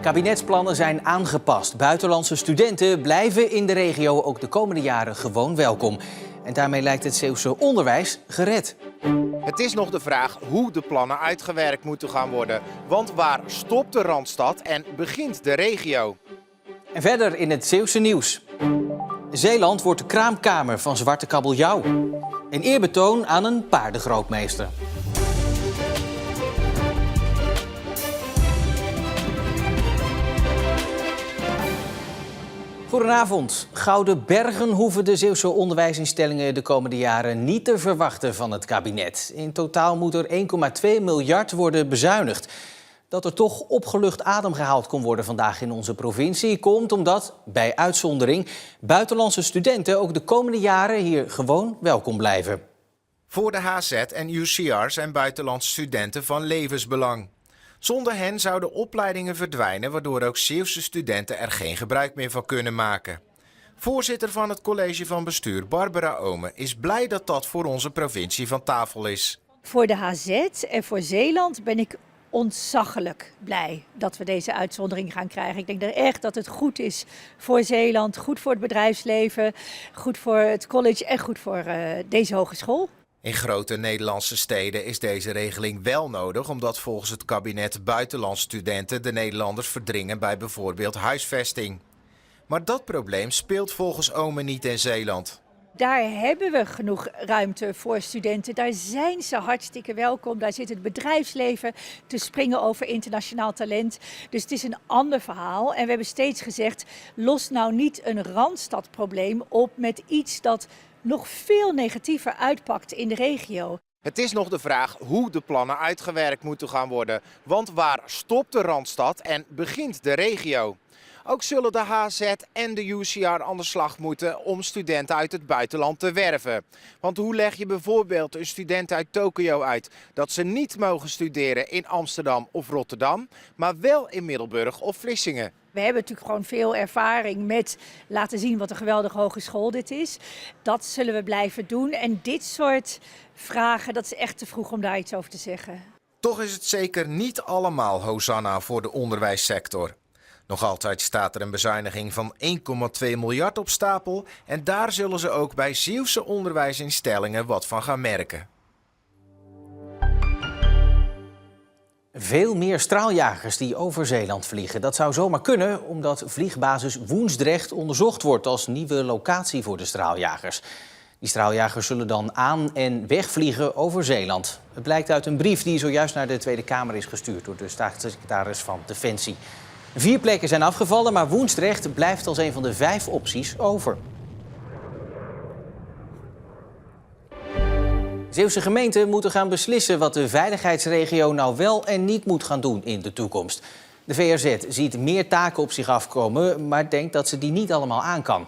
kabinetsplannen zijn aangepast. Buitenlandse studenten blijven in de regio ook de komende jaren gewoon welkom. En daarmee lijkt het Zeeuwse onderwijs gered. Het is nog de vraag hoe de plannen uitgewerkt moeten gaan worden. Want waar stopt de Randstad en begint de regio? En verder in het Zeeuwse nieuws. Zeeland wordt de kraamkamer van zwarte kabeljauw. Een eerbetoon aan een paardengrootmeester. Goedenavond. Gouden bergen hoeven de Zeeuwse onderwijsinstellingen de komende jaren niet te verwachten van het kabinet. In totaal moet er 1,2 miljard worden bezuinigd. Dat er toch opgelucht adem gehaald kon worden vandaag in onze provincie komt omdat, bij uitzondering, buitenlandse studenten ook de komende jaren hier gewoon welkom blijven. Voor de HZ en UCR zijn buitenlandse studenten van levensbelang. Zonder hen zouden opleidingen verdwijnen, waardoor ook Zeeuwse studenten er geen gebruik meer van kunnen maken. Voorzitter van het college van bestuur, Barbara Omen, is blij dat dat voor onze provincie van tafel is. Voor de HZ en voor Zeeland ben ik ontzaglijk blij dat we deze uitzondering gaan krijgen. Ik denk echt dat het goed is voor Zeeland, goed voor het bedrijfsleven, goed voor het college en goed voor deze hogeschool. In grote Nederlandse steden is deze regeling wel nodig, omdat volgens het kabinet buitenlandse studenten de Nederlanders verdringen bij bijvoorbeeld huisvesting. Maar dat probleem speelt volgens Omen niet in Zeeland. Daar hebben we genoeg ruimte voor studenten. Daar zijn ze hartstikke welkom. Daar zit het bedrijfsleven te springen over internationaal talent. Dus het is een ander verhaal. En we hebben steeds gezegd, los nou niet een Randstadprobleem op met iets dat nog veel negatiever uitpakt in de regio. Het is nog de vraag hoe de plannen uitgewerkt moeten gaan worden. Want waar stopt de Randstad en begint de regio? Ook zullen de HZ en de UCR aan de slag moeten om studenten uit het buitenland te werven. Want hoe leg je bijvoorbeeld een student uit Tokio uit dat ze niet mogen studeren in Amsterdam of Rotterdam, maar wel in Middelburg of Vlissingen? We hebben natuurlijk gewoon veel ervaring met laten zien wat een geweldige hogeschool dit is. Dat zullen we blijven doen. En dit soort vragen, dat is echt te vroeg om daar iets over te zeggen. Toch is het zeker niet allemaal hosanna voor de onderwijssector. Nog altijd staat er een bezuiniging van 1,2 miljard op stapel en daar zullen ze ook bij Zeeuwse onderwijsinstellingen wat van gaan merken. Veel meer straaljagers die over Zeeland vliegen. Dat zou zomaar kunnen omdat vliegbasis Woensdrecht onderzocht wordt als nieuwe locatie voor de straaljagers. Die straaljagers zullen dan aan- en wegvliegen over Zeeland. Het blijkt uit een brief die zojuist naar de Tweede Kamer is gestuurd door de staatssecretaris van Defensie. 4 plekken zijn afgevallen, maar Woensdrecht blijft als een van de 5 opties over. Zeeuwse gemeenten moeten gaan beslissen wat de veiligheidsregio nou wel en niet moet gaan doen in de toekomst. De VRZ ziet meer taken op zich afkomen, maar denkt dat ze die niet allemaal aan kan.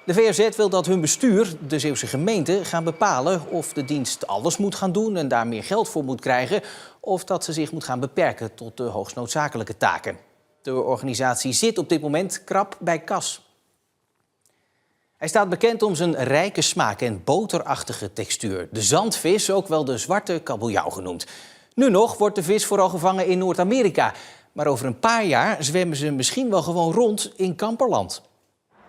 De VRZ wil dat hun bestuur, de Zeeuwse gemeenten, gaan bepalen of de dienst alles moet gaan doen en daar meer geld voor moet krijgen, of dat ze zich moet gaan beperken tot de hoogst noodzakelijke taken. De organisatie zit op dit moment krap bij kas. Hij staat bekend om zijn rijke smaak en boterachtige textuur. De zandvis, ook wel de zwarte kabeljauw genoemd. Nu nog wordt de vis vooral gevangen in Noord-Amerika. Maar over een paar jaar zwemmen ze misschien wel gewoon rond in Kamperland.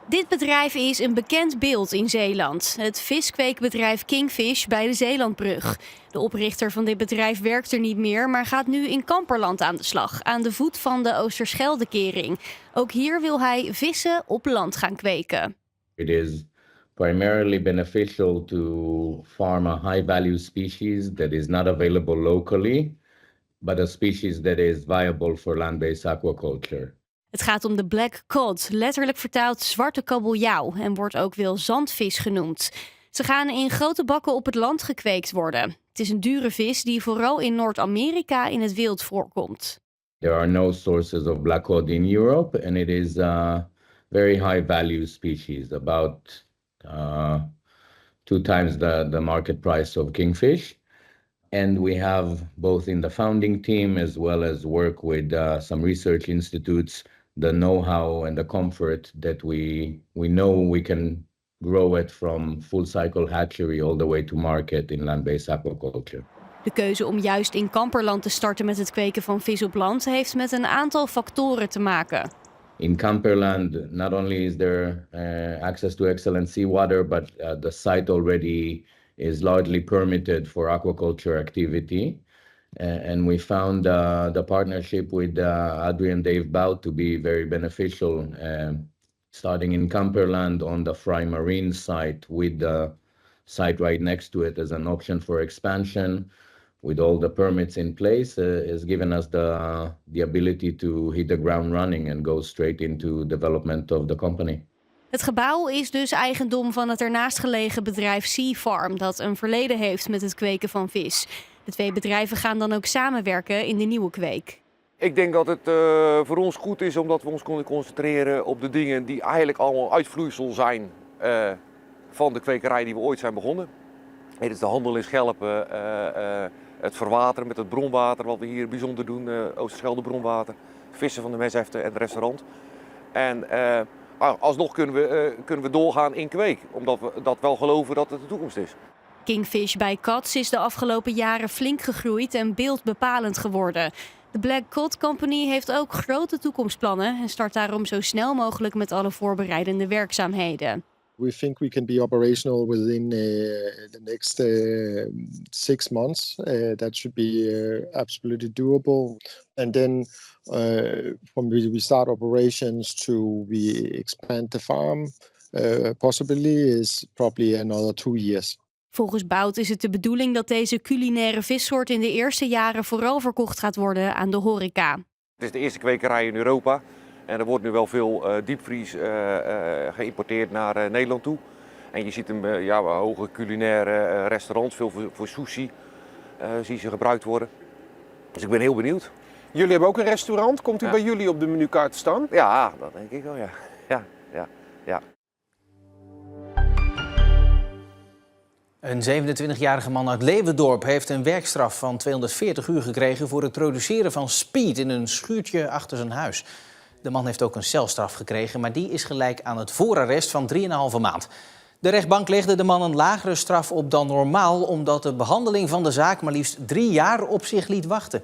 Dit bedrijf is een bekend beeld in Zeeland. Het viskweekbedrijf Kingfish bij de Zeelandbrug. De oprichter van dit bedrijf werkt er niet meer, maar gaat nu in Kamperland aan de slag. Aan de voet van de Oosterscheldekering. Ook hier wil hij vissen op land gaan kweken. It is primarily beneficial to farm a high-value species that is not available locally, but a species that is viable for land-based aquaculture. Het gaat om de black cod, letterlijk vertaald zwarte kabeljauw en wordt ook wel zandvis genoemd. Ze gaan in grote bakken op het land gekweekt worden. Het is een dure vis die vooral in Noord-Amerika in het wild voorkomt. There are no sources of black cod in Europe and it is a very high-value species, about 2 times the market price of kingfish. And we have both in the founding team as well as work with some research institutes the know-how and the comfort that we know we can grow it from full cycle hatchery all the way to market in land-based aquaculture. De keuze om juist in Kamperland te starten met het kweken van vis op land heeft met een aantal factoren te maken. In Kamperland, not only is there access to excellent seawater, but the site already is largely permitted for aquaculture activity. And we found the partnership with Adri and Dave Bout to be very beneficial, starting in Kamperland on the Fry Marine site with the site right next to it as an option for expansion. With all the permits in place, has given us the ability to hit the ground running and go straight into development of the company. Het gebouw is dus eigendom van het ernaast gelegen bedrijf Sea Farm, dat een verleden heeft met het kweken van vis. De twee bedrijven gaan dan ook samenwerken in de nieuwe kweek. Ik denk dat het voor ons goed is omdat we ons kunnen concentreren op de dingen die eigenlijk allemaal uitvloeisel zijn van de kwekerij die we ooit zijn begonnen. Het is de handel in schelpen, het verwateren met het bronwater, wat we hier bijzonder doen, Oosterschelde bronwater, vissen van de mesheften en het restaurant. En alsnog kunnen we doorgaan in kweek, omdat we dat wel geloven dat het de toekomst is. Kingfish bij Cats is de afgelopen jaren flink gegroeid en beeldbepalend geworden. De Black Cod Company heeft ook grote toekomstplannen en start daarom zo snel mogelijk met alle voorbereidende werkzaamheden. We think we can be operational within the next 6 months. That should be absolutely doable. And then from we start operations to we expand the farm, possibly is probably another 2 years. Volgens Bout is het de bedoeling dat deze culinaire vissoort in de eerste jaren vooral verkocht gaat worden aan de horeca. Het is de eerste kwekerij in Europa. En er wordt nu wel veel diepvries geïmporteerd naar Nederland toe. En je ziet een hoge culinaire restaurants, veel voor sushi zie ze gebruikt worden. Dus ik ben heel benieuwd. Jullie hebben ook een restaurant. Komt u bij jullie op de menukaart te staan? Ja, dat denk ik wel, ja. Ja. Een 27-jarige man uit Leeuwendorp heeft een werkstraf van 240 uur gekregen voor het produceren van speed in een schuurtje achter zijn huis. De man heeft ook een celstraf gekregen, maar die is gelijk aan het voorarrest van 3,5 maand. De rechtbank legde de man een lagere straf op dan normaal, omdat de behandeling van de zaak maar liefst 3 jaar op zich liet wachten.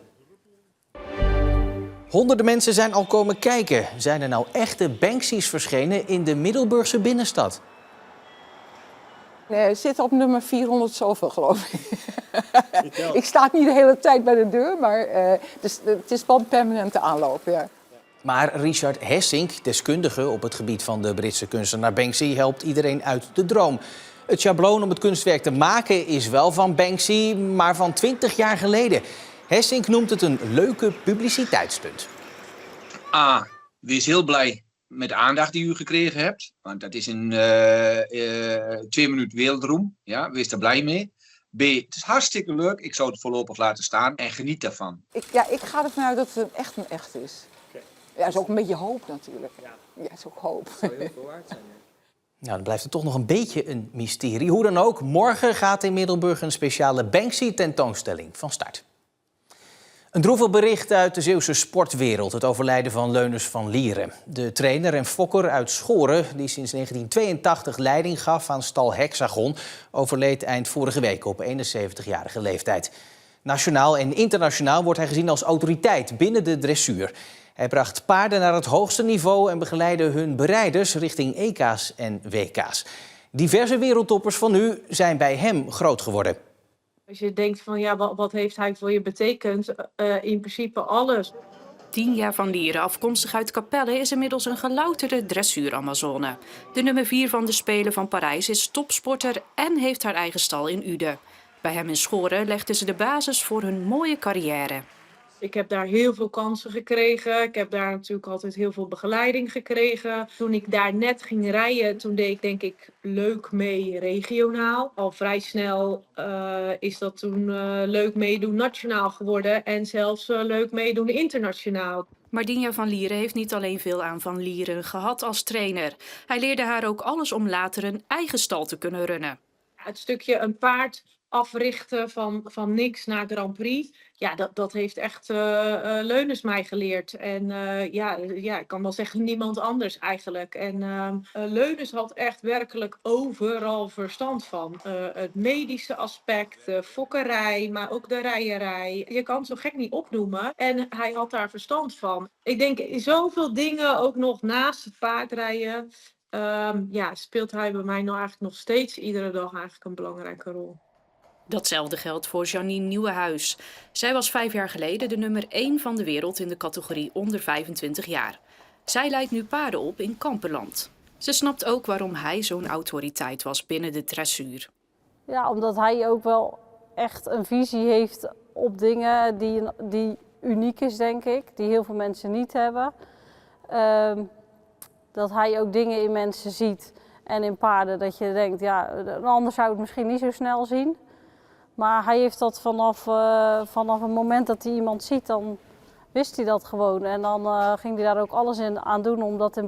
Honderden mensen zijn al komen kijken. Zijn er nou echte Banksy's verschenen in de Middelburgse binnenstad? Nee, het zit op nummer 400 zoveel, geloof ik. Ik sta niet de hele tijd bij de deur, maar het is wel een permanente aanloop, ja. Maar Richard Hessink, deskundige op het gebied van de Britse kunstenaar Banksy, helpt iedereen uit de droom. Het schabloon om het kunstwerk te maken is wel van Banksy, maar van 20 jaar geleden. Hessink noemt het een leuke publiciteitsstunt. Wees heel blij met de aandacht die u gekregen hebt. Want dat is een 2 minuten wereldroem. Ja, wees er blij mee. B, het is hartstikke leuk. Ik zou het voorlopig laten staan en geniet daarvan. Ik ga ervan uit dat het een echt is. Ja, dat is ook een beetje hoop natuurlijk. Ja, het is ook hoop. Dat zou heel veel waard zijn. Nou, dan blijft het toch nog een beetje een mysterie. Hoe dan ook, morgen gaat in Middelburg een speciale Banksy-tentoonstelling van start. Een droevig bericht uit de Zeeuwse sportwereld. Het overlijden van Leunus van Lieren. De trainer en fokker uit Schoren, die sinds 1982 leiding gaf aan stal Hexagon, overleed eind vorige week op 71-jarige leeftijd. Nationaal en internationaal wordt hij gezien als autoriteit binnen de dressuur. Hij bracht paarden naar het hoogste niveau en begeleidde hun berijders richting EK's en WK's. Diverse wereldtoppers van nu zijn bij hem groot geworden. Als je denkt van ja, wat heeft hij voor je betekend? In principe alles. Dinja van Lieren, afkomstig uit Capelle, is inmiddels een gelouterde dressuur-Amazone. De nummer 4 van de Spelen van Parijs is topsporter en heeft haar eigen stal in Uden. Bij hem in Schoren legde ze de basis voor hun mooie carrière. Ik heb daar heel veel kansen gekregen. Ik heb daar natuurlijk altijd heel veel begeleiding gekregen. Toen ik daar net ging rijden, toen deed ik denk ik leuk mee regionaal. Al vrij snel is dat toen leuk meedoen nationaal geworden en zelfs leuk meedoen internationaal. Maar Dinja van Lieren heeft niet alleen veel aan Van Lieren gehad als trainer. Hij leerde haar ook alles om later een eigen stal te kunnen runnen. Het stukje een paard africhten van niks naar Grand Prix. Ja, dat heeft echt Leunens mij geleerd. En ja, ik kan wel zeggen niemand anders eigenlijk. En Leunens had echt werkelijk overal verstand van. Het medische aspect, de fokkerij, maar ook de rijerij. Je kan het zo gek niet opnoemen. En hij had daar verstand van. Ik denk zoveel dingen ook nog naast het paardrijden. Speelt hij bij mij nou eigenlijk nog steeds iedere dag eigenlijk een belangrijke rol. Datzelfde geldt voor Janine Nieuwenhuis. Zij was 5 jaar geleden de nummer 1 van de wereld in de categorie onder 25 jaar. Zij leidt nu paarden op in Kamperland. Ze snapt ook waarom hij zo'n autoriteit was binnen de dressuur. Ja, omdat hij ook wel echt een visie heeft op dingen die uniek is, denk ik. Die heel veel mensen niet hebben. Dat hij ook dingen in mensen ziet en in paarden dat je denkt, ja, een ander zou het misschien niet zo snel zien. Maar hij heeft dat vanaf het moment dat hij iemand ziet, dan wist hij dat gewoon. En dan ging hij daar ook alles aan doen om dat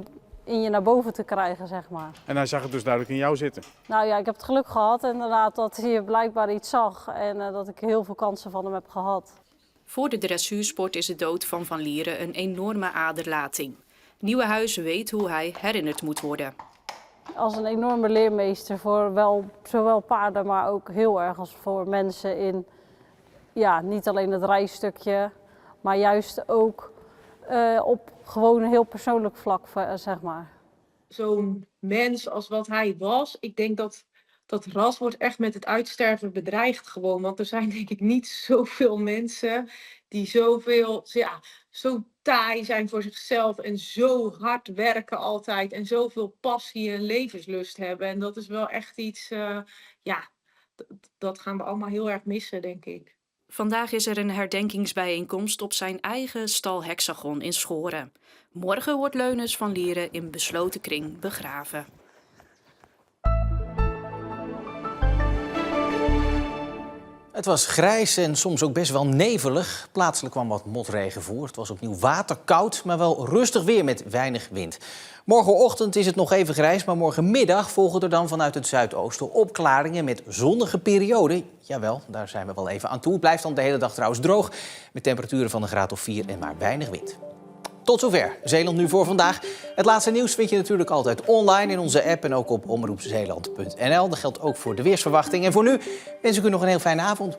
in je naar boven te krijgen, zeg maar. En hij zag het dus duidelijk in jou zitten? Nou ja, ik heb het geluk gehad inderdaad dat hij blijkbaar iets zag en dat ik heel veel kansen van hem heb gehad. Voor de dressuursport is de dood van Van Lieren een enorme aderlating. Nieuwenhuis weet hoe hij herinnerd moet worden. Als een enorme leermeester voor zowel paarden, maar ook heel erg als voor mensen in, ja, niet alleen het rijstukje, maar juist ook op gewoon een heel persoonlijk vlak, zeg maar. Zo'n mens als wat hij was, ik denk dat ras wordt echt met het uitsterven bedreigd gewoon. Want er zijn denk ik niet zoveel mensen die zo taai zijn voor zichzelf en zo hard werken altijd en zoveel passie en levenslust hebben. En dat is wel echt iets, dat gaan we allemaal heel erg missen, denk ik. Vandaag is er een herdenkingsbijeenkomst op zijn eigen stal Hexagon in Schoren. Morgen wordt Leunens van Lieren in besloten kring begraven. Het was grijs en soms ook best wel nevelig. Plaatselijk kwam wat motregen voor. Het was opnieuw waterkoud, maar wel rustig weer met weinig wind. Morgenochtend is het nog even grijs, maar morgenmiddag volgen er dan vanuit het zuidoosten opklaringen met zonnige perioden. Jawel, daar zijn we wel even aan toe. Het blijft dan de hele dag trouwens droog, met temperaturen van een graad of 4 en maar weinig wind. Tot zover Zeeland Nu voor vandaag. Het laatste nieuws vind je natuurlijk altijd online in onze app en ook op omroepzeeland.nl. Dat geldt ook voor de weersverwachting. En voor nu wens ik u nog een heel fijne avond.